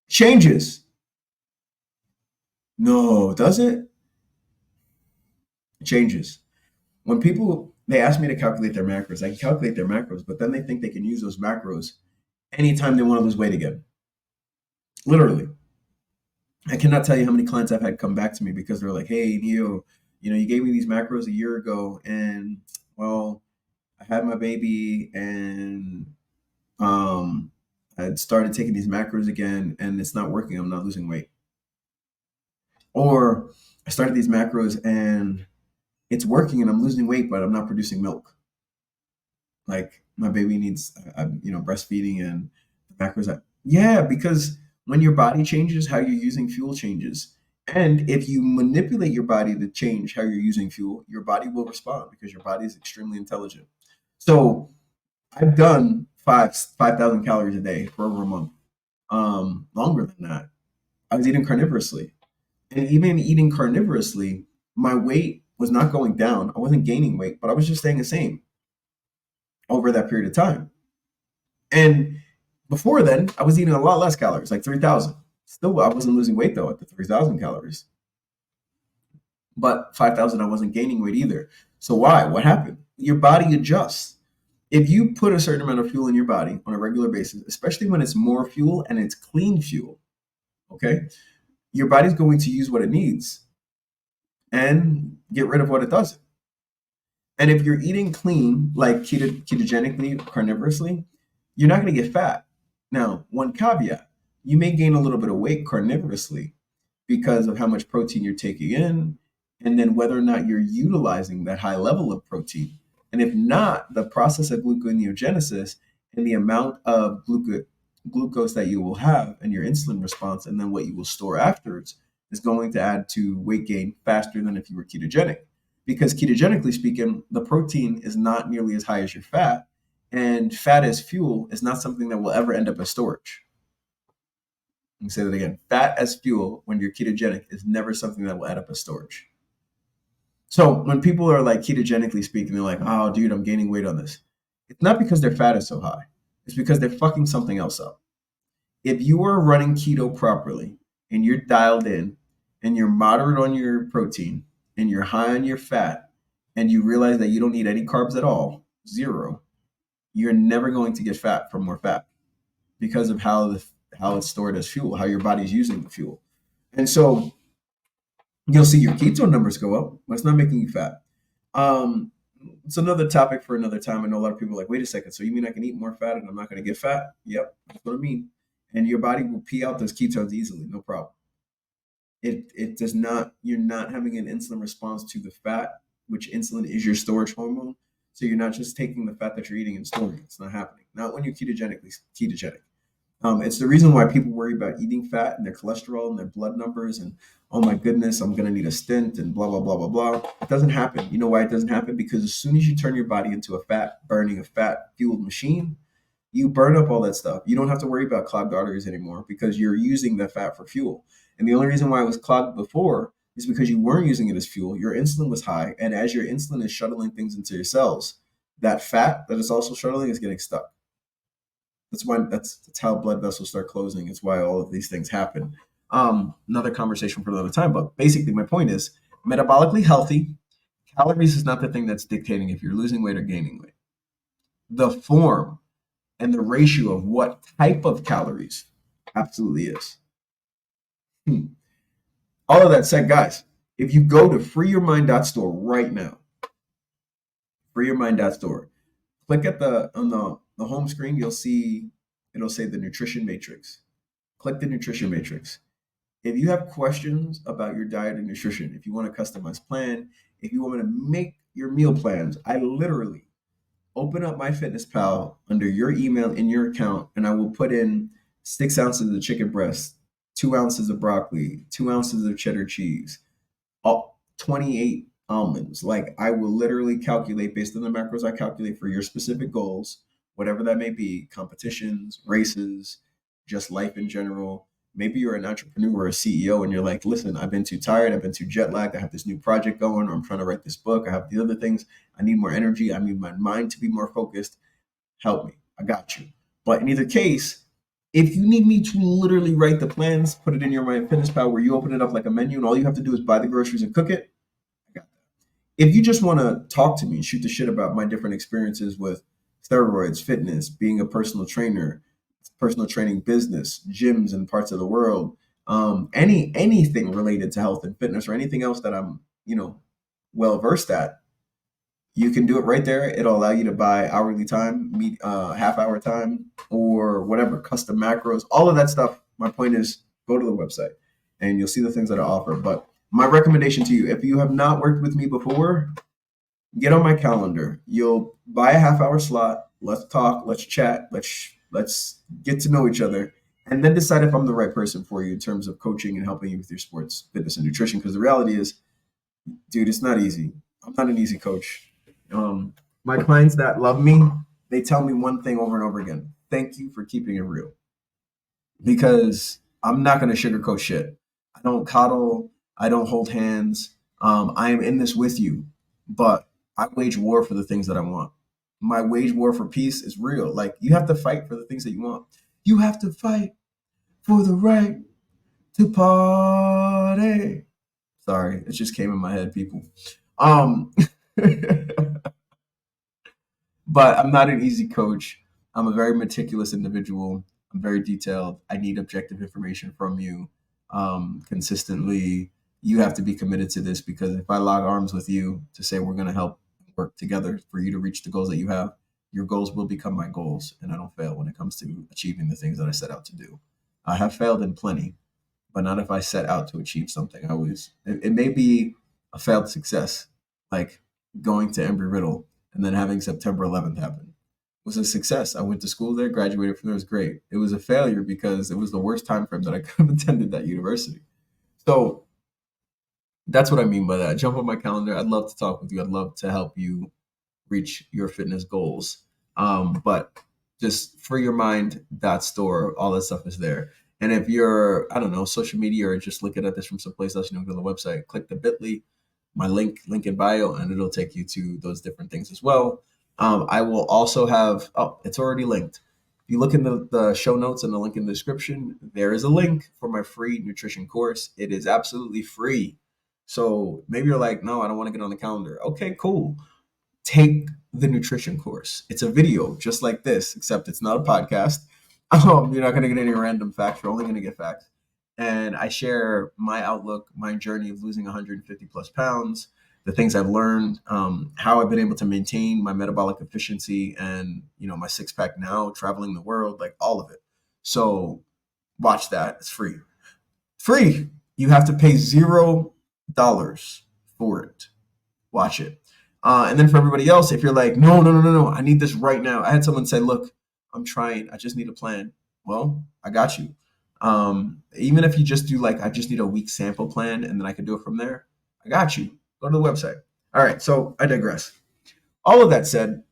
Speaker 2: Changes. No, does it? It changes. When people they ask me to calculate their macros, I can calculate their macros, but then they think they can use those macros anytime they want to lose weight again. Literally. I cannot tell you how many clients I've had come back to me because they're like, hey, Neo, You gave me these macros a year ago, and well, I had my baby, and um, I started taking these macros again, and it's not working. I'm not losing weight. Or I started these macros, and it's working, and I'm losing weight, but I'm not producing milk. Like my baby needs, I'm breastfeeding, and the macros. Yeah, because when your body changes, how you're using fuel changes. And if you manipulate your body to change how you're using fuel, your body will respond because your body is extremely intelligent. So I've done 5,000 calories a day for over a month. Longer than that. I was eating carnivorously. And even eating carnivorously, my weight was not going down. I wasn't gaining weight, but I was just staying the same over that period of time. And before then, I was eating a lot less calories, like 3,000. Still, I wasn't losing weight though at the 3,000 calories. But 5,000, I wasn't gaining weight either. So why? What happened? Your body adjusts. If you put a certain amount of fuel in your body on a regular basis, especially when it's more fuel and it's clean fuel, okay, your body's going to use what it needs and get rid of what it doesn't. And if you're eating clean, like ketogenically, carnivorously, you're not going to get fat. Now, one caveat, you may gain a little bit of weight carnivorously because of how much protein you're taking in, and then whether or not you're utilizing that high level of protein. And if not, the process of gluconeogenesis and the amount of glucose that you will have and your insulin response, and then what you will store afterwards, is going to add to weight gain faster than if you were ketogenic. Because ketogenically speaking, the protein is not nearly as high as your fat, and fat as fuel is not something that will ever end up as storage. Let me say that again. Fat as fuel when you're ketogenic is never something that will add up as storage. So when people are like ketogenically speaking, they're like, oh, dude, I'm gaining weight on this. It's not because their fat is so high. It's because they're fucking something else up. If you are running keto properly and you're dialed in and you're moderate on your protein and you're high on your fat and you realize that you don't need any carbs at all, zero, you're never going to get fat from more fat because of how it's stored as fuel, how your body's using the fuel. And so you'll see your ketone numbers go up, but it's not making you fat. Um, it's another topic for another time. I know a lot of people are like, wait a second, so you mean I can eat more fat and I'm not going to get fat? Yep, that's what I mean. And your body will pee out those ketones easily, no problem. It does not. You're not having an insulin response to the fat, which insulin is your storage hormone. So you're not just taking the fat that you're eating and storing it. It's not happening. Not when you're ketogenic. It's the reason why people worry about eating fat and their cholesterol and their blood numbers and oh my goodness, I'm gonna need a stent and blah blah blah blah blah. It doesn't happen. You know why it doesn't happen? Because as soon as you turn your body into a fat burning, a fat fueled machine, you burn up all that stuff. You don't have to worry about clogged arteries anymore because you're using the fat for fuel. And the only reason why it was clogged before is because you weren't using it as fuel. Your insulin was high, and as your insulin is shuttling things into your cells, that fat that is also shuttling is getting stuck. That's how blood vessels start closing. It's why all of these things happen. Another conversation for another time. But basically, my point is, metabolically healthy, calories is not the thing that's dictating if you're losing weight or gaining weight. The form and the ratio of what type of calories absolutely is. All of that said, guys, if you go to freeyourmind.store right now, freeyourmind.store, click at the home screen, it'll say the nutrition matrix. Click the nutrition matrix. If you have questions about your diet and nutrition, if you want a customized plan, if you want me to make your meal plans, I literally open up MyFitnessPal under your email in your account, and I will put in 6 ounces of chicken breast, 2 ounces of broccoli, 2 ounces of cheddar cheese, 28 almonds. Like I will literally calculate based on the macros I calculate for your specific goals, whatever that may be, competitions, races, just life in general. Maybe you're an entrepreneur or a CEO and you're like, listen, I've been too tired. I've been too jet lagged. I have this new project going, or I'm trying to write this book. I have the other things. I need more energy. I need my mind to be more focused. Help me. I got you. But in either case, if you need me to literally write the plans, put it in your MyFitnessPal where you open it up like a menu and all you have to do is buy the groceries and cook it, I got that. If you just want to talk to me and shoot the shit about my different experiences with steroids, fitness, being a personal trainer, personal training business, gyms in parts of the world, anything related to health and fitness or anything else that I'm, well versed at, you can do it right there. It'll allow you to buy hourly time, meet half hour time, or whatever, custom macros, all of that stuff. My point is go to the website and you'll see the things that I offer. But my recommendation to you, if you have not worked with me before, get on my calendar. You'll buy a half hour slot. Let's talk, let's chat, let's get to know each other and then decide if I'm the right person for you in terms of coaching and helping you with your sports, fitness, and nutrition. Because the reality is, dude, it's not easy. I'm not an easy coach. My clients that love me, they tell me one thing over and over again: thank you for keeping it real. Because I'm not going to sugarcoat shit. I don't coddle. I don't hold hands. I am in this with you, but I wage war for the things that I want. My wage war for peace is real. Like, you have to fight for the things that you want. You have to fight for the right to party. Sorry, it just came in my head, people. Um, but I'm not an easy coach. I'm a very meticulous individual. I'm very detailed. I need objective information from you consistently. You have to be committed to this because if I lock arms with you to say we're going to help work together for you to reach the goals that you have, your goals will become my goals. And I don't fail when it comes to achieving the things that I set out to do. I have failed in plenty, but not if I set out to achieve something. It may be a failed success, like going to Embry Riddle and then having September 11th happen. It was a success. I went to school there, graduated from there, it was great. It was a failure because it was the worst time frame that I could have attended that university. So that's what I mean by that. Jump on my calendar. I'd love to talk with you. I'd love to help you reach your fitness goals. But just free your mind, that store, all that stuff is there. And if you're, I don't know, social media or just looking at this from someplace else, go to the website, click the bit.ly, my link in bio, and it'll take you to those different things as well. I will also have, it's already linked. If you look in the show notes and the link in the description, there is a link for my free nutrition course. It is absolutely free. So maybe you're like, no, I don't want to get on the calendar. Okay, cool. Take the nutrition course. It's a video just like this, except it's not a podcast. You're not going to get any random facts. You're only going to get facts. And I share my outlook, my journey of losing 150 plus pounds, the things I've learned, how I've been able to maintain my metabolic efficiency and, my six pack now, traveling the world, like all of it. So watch that. It's free. Free. You have to pay $0 for it. Watch it. And then for everybody else, if you're like, no, no, no, no, no, I need this right now. I had someone say, look, I'm trying. I just need a plan. Well, I got you. Even if you just do like, I just need a week sample plan and then I can do it from there. I got you. Go to the website. All right. So I digress. All of that said,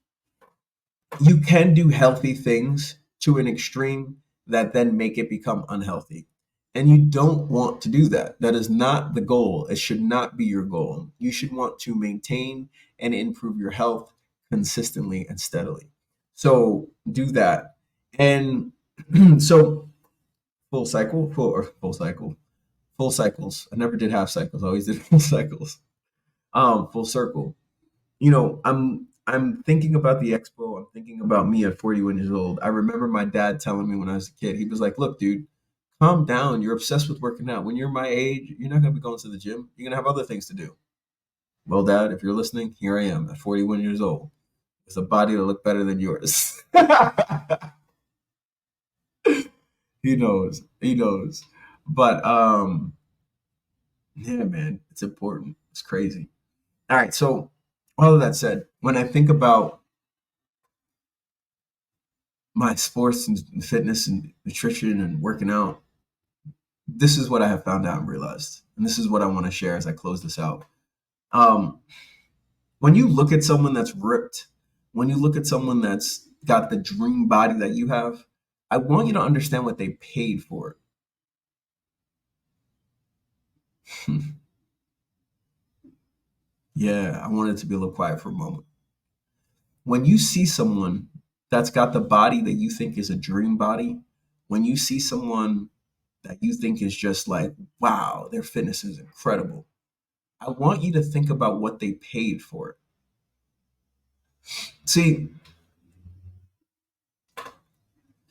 Speaker 2: you can do healthy things to an extreme that then make it become unhealthy. And you don't want to do that. That is not the goal. It should not be your goal. You should want to maintain and improve your health consistently and steadily. So do that. And so full cycles. I never did half cycles. I always did full cycles. Full circle. I'm thinking about the expo. I'm thinking about me at 41 years old. I remember my dad telling me when I was a kid, he was like, look, dude, calm down. You're obsessed with working out. When you're my age, you're not going to be going to the gym. You're going to have other things to do. Well, Dad, if you're listening, here I am at 41 years old with a body that look better than yours. He knows. He knows. But yeah, man, it's important. It's crazy. All right. So all of that said, when I think about my sports and fitness and nutrition and working out, this is what I have found out and realized. And this is what I want to share as I close this out. Um, when you look at someone that's ripped, when you look at someone that's got the dream body that you have, I want you to understand what they paid for it. Yeah, I wanted to be a little quiet for a moment. When you see someone that's got the body that you think is a dream body, when you see someone that you think is just like, wow, their fitness is incredible, I want you to think about what they paid for it. See,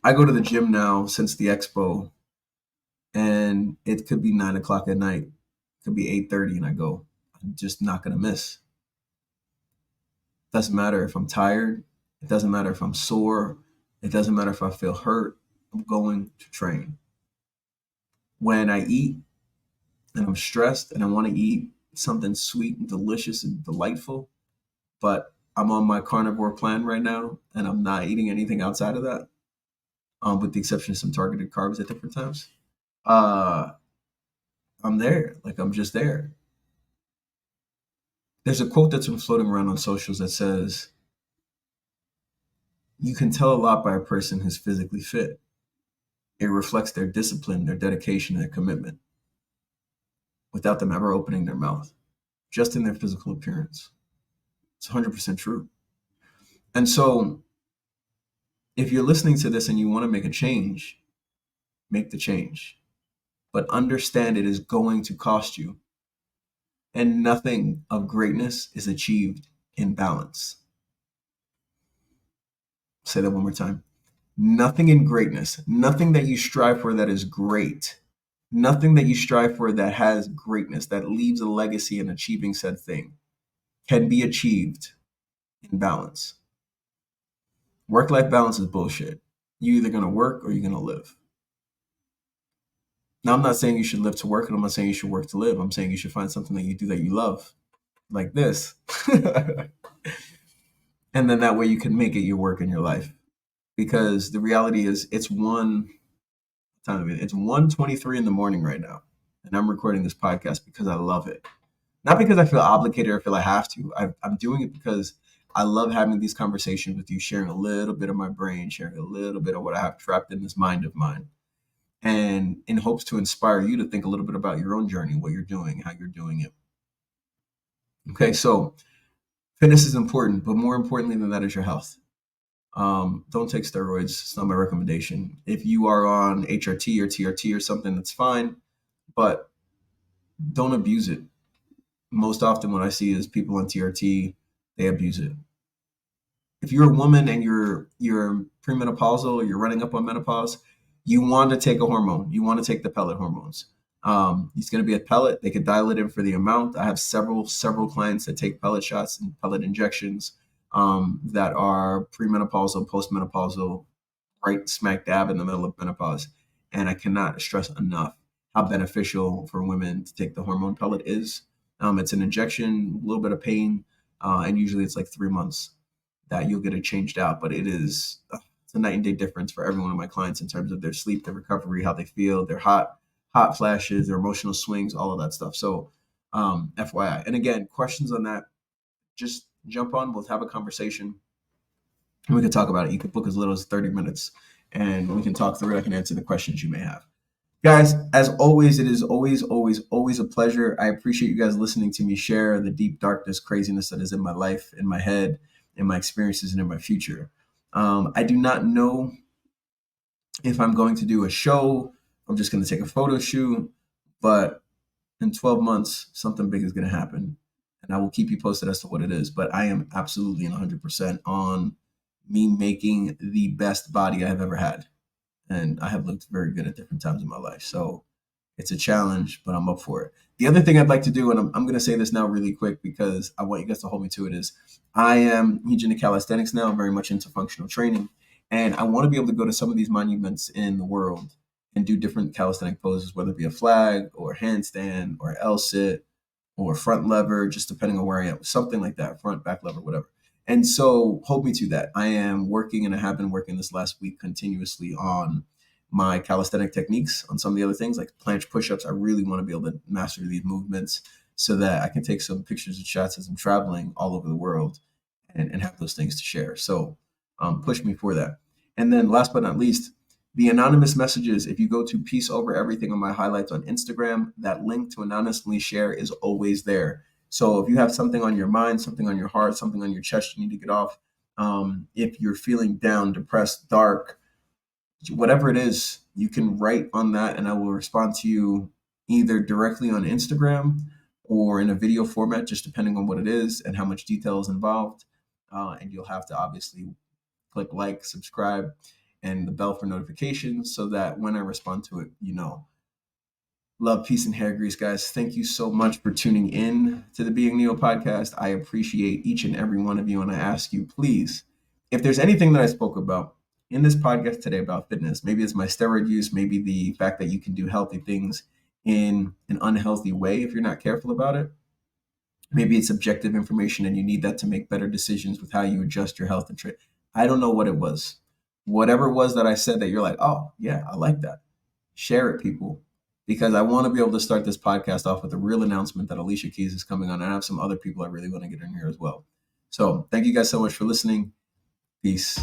Speaker 2: I go to the gym now since the expo, and it could be 9 o'clock at night, it could be 8:30, and I go. I'm just not going to miss. Doesn't matter if I'm tired. It doesn't matter if I'm sore. It doesn't matter if I feel hurt. I'm going to train. When I eat and I'm stressed and I want to eat something sweet and delicious and delightful, but I'm on my carnivore plan right now and I'm not eating anything outside of that, with the exception of some targeted carbs at different times, uh, I'm there. Like, I'm just there. There's a quote that's been floating around on socials that says, you can tell a lot by a person who's physically fit. It reflects their discipline, their dedication, and their commitment without them ever opening their mouth, just in their physical appearance. It's 100% true. And so, if you're listening to this and you want to make a change, make the change. But understand it is going to cost you. And nothing of greatness is achieved in balance. Say that one more time. Nothing in greatness, nothing that you strive for that is great, nothing that you strive for that has greatness, that leaves a legacy in achieving said thing, can be achieved in balance. Work-life balance is bullshit. You're either going to work or you're going to live. Now, I'm not saying you should live to work, and I'm not saying you should work to live. I'm saying you should find something that you do that you love, like this. And then that way you can make it your work in your life. Because the reality is it's 1:23 in the morning right now. And I'm recording this podcast because I love it. Not because I feel obligated or feel I have to. I'm doing it because I love having these conversations with you, sharing a little bit of my brain, sharing a little bit of what I have trapped in this mind of mine. And in hopes to inspire you to think a little bit about your own journey, what you're doing, how you're doing it. Okay, so fitness is important, but more importantly than that is your health. Don't take steroids. It's not my recommendation. If you are on HRT or TRT or something, that's fine, but don't abuse it. Most often what I see is people on TRT, they abuse it. If you're a woman and you're premenopausal or you're running up on menopause, you want to take a hormone. You want to take the pellet hormones. It's going to be a pellet. They could dial it in for the amount. I have several clients that take pellet shots and pellet injections, that are premenopausal, postmenopausal, right smack dab in the middle of menopause. And I cannot stress enough how beneficial for women to take the hormone pellet is. It's an injection, a little bit of pain, and usually it's like 3 months that you'll get it changed out. But it's a night and day difference for every one of my clients in terms of their sleep, their recovery, how they feel, their hot flashes, their emotional swings, all of that stuff. So, FYI. And again, questions on that, just jump on. We'll have a conversation and we can talk about it. You can book as little as 30 minutes and we can talk through it. I can answer the questions you may have. Guys, as always, it is always a pleasure. I appreciate you guys listening to me share the deep darkness, craziness that is in my life, in my head, in my experiences, and in my future. I do not know if I'm going to do a show. I'm just going to take a photo shoot, but in 12 months, something big is going to happen. And I will keep you posted as to what it is. But I am absolutely 100% on me making the best body I have ever had. And I have looked very good at different times in my life. So it's a challenge, but I'm up for it. The other thing I'd like to do, and I'm going to say this now really quick because I want you guys to hold me to it, is I am huge into calisthenics now. I'm very much into functional training. And I want to be able to go to some of these monuments in the world and do different calisthenic poses, whether it be a flag or handstand or L-sit or front lever, just depending on where I am, something like that, front, back lever, whatever. And so hold me to that. I am working and I have been working this last week continuously on my calisthenic techniques, on some of the other things like planche push-ups. I really want to be able to master these movements so that I can take some pictures and shots as I'm traveling all over the world and have those things to share. So push me for that. And then last but not least, the anonymous messages. If you go to Peace Over Everything on my highlights on Instagram, that link to anonymously share is always there. So if you have something on your mind, something on your heart, something on your chest you need to get off, if you're feeling down, depressed, dark, whatever it is, you can write on that and I will respond to you either directly on Instagram or in a video format, just depending on what it is and how much detail is involved. And you'll have to obviously click like, subscribe, and the bell for notifications so that when I respond to it, you know. Love, peace, and hair grease, guys. Thank you so much for tuning in to the Being Neo podcast. I appreciate each and every one of you. And I ask you, please, if there's anything that I spoke about in this podcast today about fitness, maybe it's my steroid use, maybe the fact that you can do healthy things in an unhealthy way if you're not careful about it. Maybe it's objective information and you need that to make better decisions with how you adjust your health and trade. I don't know what it was. Whatever it was that I said that you're like, oh, yeah, I like that. Share it, people, because I want to be able to start this podcast off with a real announcement that Alicia Keys is coming on. And I have some other people I really want to get in here as well. So thank you guys so much for listening. Peace.